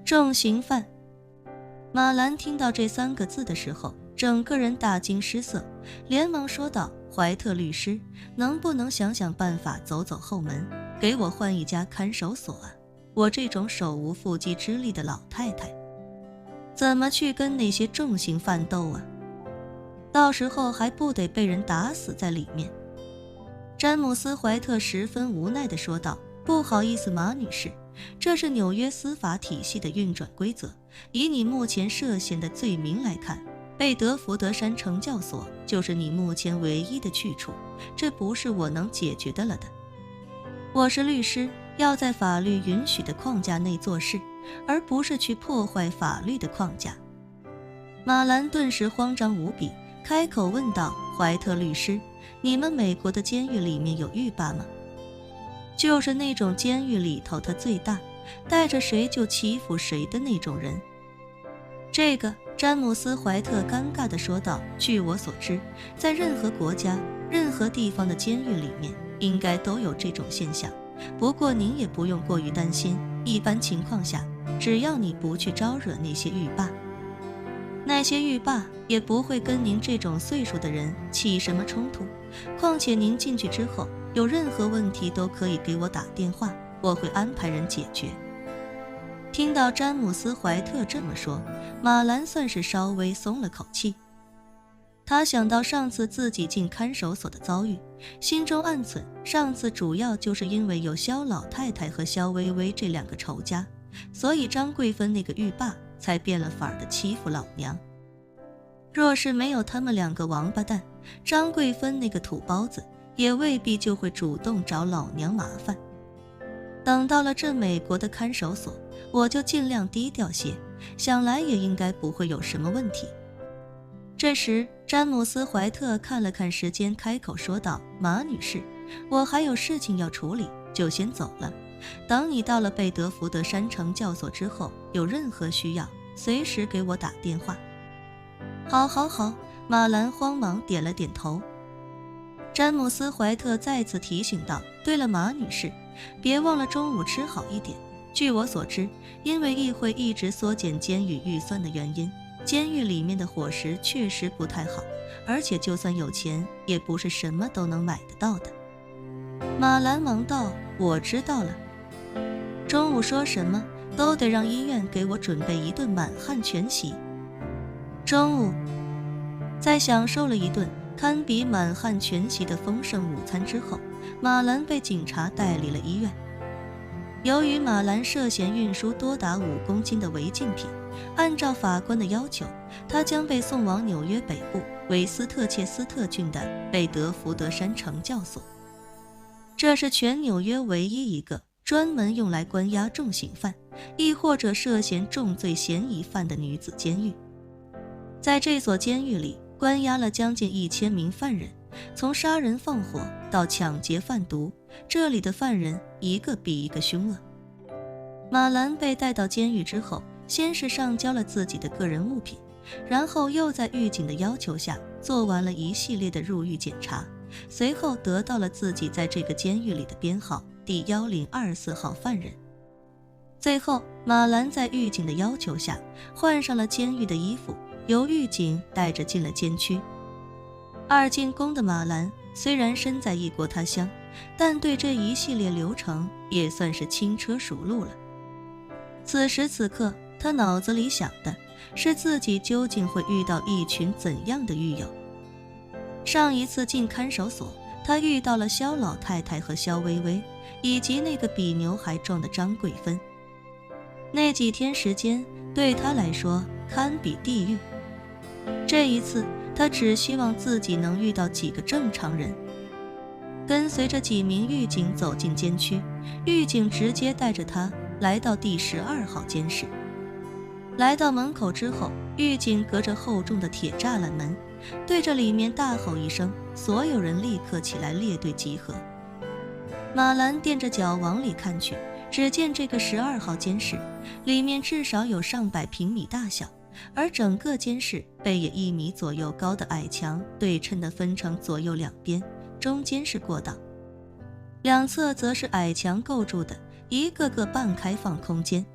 重刑犯。马兰听到这3个字的时候，整个人大惊失色，连忙说道：怀特律师，能不能想想办法走走后门，给我换一家看守所啊？我这种手无缚鸡之力的老太太，怎么去跟那些重刑犯斗啊？到时候还不得被人打死在里面。詹姆斯·怀特十分无奈地说道：不好意思，马女士，这是纽约司法体系的运转规则。以你目前涉嫌的罪名来看，贝德福德山惩教所就是你目前唯一的去处，这不是我能解决的了的。我是律师，要在法律允许的框架内做事，而不是去破坏法律的框架。马兰顿时慌张无比，开口问道：怀特律师，你们美国的监狱里面有狱霸吗？就是那种监狱里头他最大，带着谁就欺负谁的那种人。这个詹姆斯·怀特尴尬地说道：据我所知，在任何国家任何地方的监狱里面应该都有这种现象，不过您也不用过于担心，一般情况下只要你不去招惹那些狱霸，那些狱霸也不会跟您这种岁数的人起什么冲突。况且您进去之后有任何问题都可以给我打电话，我会安排人解决。听到詹姆斯·怀特这么说，马兰算是稍微松了口气。他想到上次自己进看守所的遭遇，心中暗忖，上次主要就是因为有肖老太太和肖薇薇这2个仇家，所以张桂芬那个狱霸才变了法儿的欺负老娘。若是没有他们2个王八蛋，张桂芬那个土包子也未必就会主动找老娘麻烦。等到了这美国的看守所，我就尽量低调些，想来也应该不会有什么问题。这时詹姆斯·怀特看了看时间，开口说道：马女士，我还有事情要处理，就先走了。等你到了贝德福德山惩教所之后，有任何需要随时给我打电话。好好好，马兰慌忙点了点头。詹姆斯·怀特再次提醒道：对了，马女士，别忘了中午吃好一点。据我所知，因为议会一直缩减监狱预算的原因，监狱里面的伙食确实不太好，而且就算有钱，也不是什么都能买得到的。马兰忙道：我知道了，中午说什么都得让医院给我准备一顿满汉全席。中午在享受了一顿堪比满汉全席的丰盛午餐之后，马兰被警察带离了医院。由于马兰涉嫌运输多达5公斤的违禁品，按照法官的要求，他将被送往纽约北部韦斯特切斯特郡的贝德福德山惩教所。这是全纽约唯一一个专门用来关押重刑犯，亦或者涉嫌重罪嫌疑犯的女子监狱。在这所监狱里，关押了将近1000名犯人，从杀人放火到抢劫贩毒，这里的犯人一个比一个凶恶。马兰被带到监狱之后，先是上交了自己的个人物品，然后又在狱警的要求下做完了一系列的入狱检查，随后得到了自己在这个监狱里的编号第1024号犯人。最后马兰在狱警的要求下换上了监狱的衣服，由狱警带着进了监区。2进宫的马兰虽然身在异国他乡，但对这一系列流程也算是轻车熟路了。此时此刻，他脑子里想的是自己究竟会遇到一群怎样的狱友。上一次进看守所，他遇到了肖老太太和肖薇薇，以及那个比牛还壮的张桂芬。那几天时间对他来说堪比地狱。这一次他只希望自己能遇到几个正常人。跟随着几名狱警走进监区，狱警直接带着他来到第12号监室。来到门口之后，狱警隔着厚重的铁栅栏门，对着里面大吼一声，所有人立刻起来列队集合。马兰踮着脚往里看去，只见这个12号监室里面至少有上百平米大小，而整个监室被以1米左右高的矮墙对称地分成左右2边，中间是过道，两侧则是矮墙构筑的一个个半开放空间。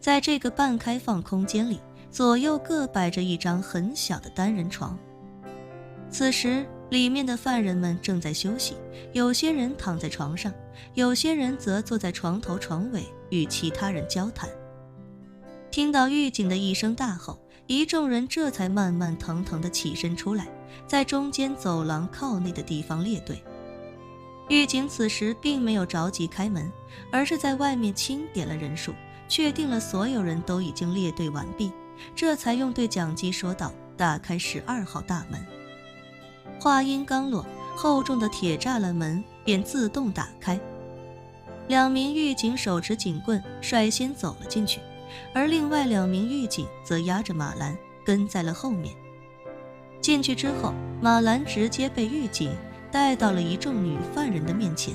在这个半开放空间里，左右各摆着一张很小的单人床。此时里面的犯人们正在休息，有些人躺在床上，有些人则坐在床头床尾与其他人交谈。听到狱警的一声大吼，一众人这才慢慢腾腾地起身出来，在中间走廊靠内的地方列队。狱警此时并没有着急开门，而是在外面清点了人数，确定了所有人都已经列队完毕，这才用对讲机说道：“打开12号大门。”话音刚落，厚重的铁栅栏门便自动打开。2名狱警手持警棍率先走了进去，而另外2名狱警则押着马兰跟在了后面。进去之后，马兰直接被狱警带到了一众女犯人的面前，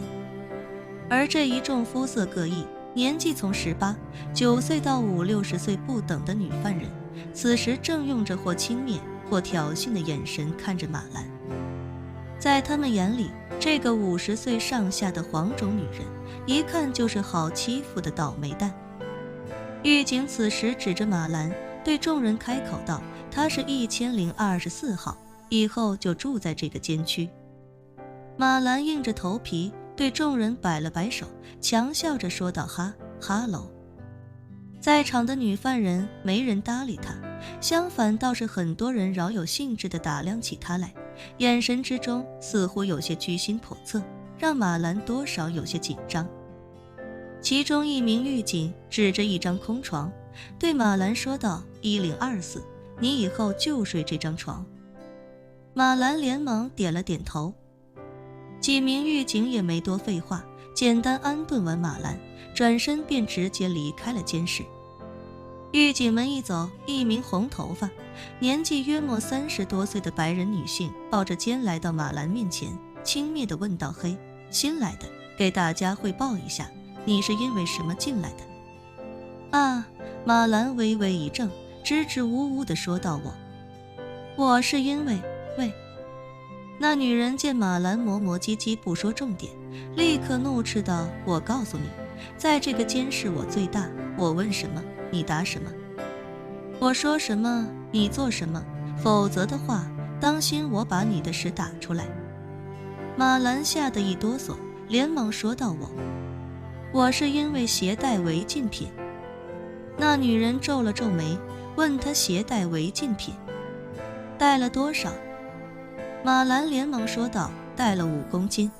而这一众肤色各异，年纪从18、9岁到50、60岁不等的女犯人，此时正用着或轻蔑或挑衅的眼神看着马兰。在他们眼里，这个50岁上下的黄种女人一看就是好欺负的倒霉蛋。狱警此时指着马兰对众人开口道：“她是1024号，以后就住在这个监区。”马兰硬着头皮对众人摆了摆手，强笑着说道：“哈喽。”在场的女犯人没人搭理他，相反倒是很多人饶有兴致地打量起他来，眼神之中似乎有些居心叵测，让马兰多少有些紧张。其中一名狱警指着一张空床，对马兰说道：“1024，你以后就睡这张床。”马兰连忙点了点头。几名狱警也没多废话，简单安顿完马兰，转身便直接离开了监室。狱警们一走，一名红头发、年纪约莫30多岁的白人女性抱着肩来到马兰面前，轻蔑地问道：“嘿，新来的，给大家汇报一下，你是因为什么进来的？”啊，马兰微微一怔，支支吾吾地说道：“我是因为……喂。”那女人见马兰磨磨唧唧不说重点，立刻怒斥道：“我告诉你，在这个监室我最大，我问什么你答什么，我说什么你做什么，否则的话当心我把你的屎打出来。”马兰吓得一哆嗦，连忙说道：“我是因为携带违禁品。”那女人皱了皱眉，问他携带违禁品带了多少。马兰连忙说道：“带了5公斤。”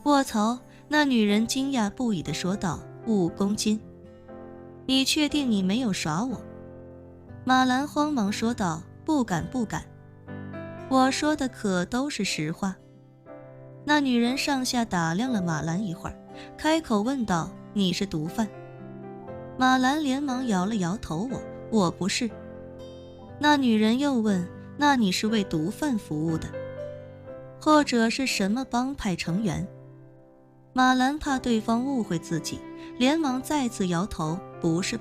卧槽！那女人惊讶不已地说道：“5公斤？你确定你没有耍我？”马兰慌忙说道：“不敢，我说的可都是实话。”那女人上下打量了马兰一会儿，开口问道：“你是毒贩？”马兰连忙摇了摇头：“我不是。”那女人又问：“那你是为毒贩服务的，或者是什么帮派成员？”马兰怕对方误会自己，连忙再次摇头：“不是，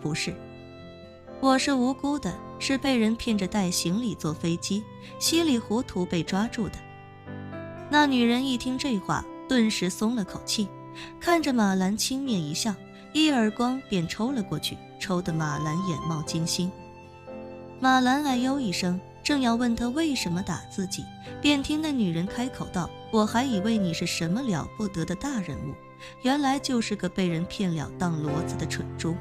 我是无辜的，是被人骗着带行李坐飞机，稀里糊涂被抓住的。”那女人一听这话，顿时松了口气，看着马兰轻蔑一笑，一耳光便抽了过去，抽得马兰眼冒金星。马兰哎呦一声，正要问他为什么打自己，便听那女人开口道：“我还以为你是什么了不得的大人物，原来就是个被人骗了当骡子的蠢猪。”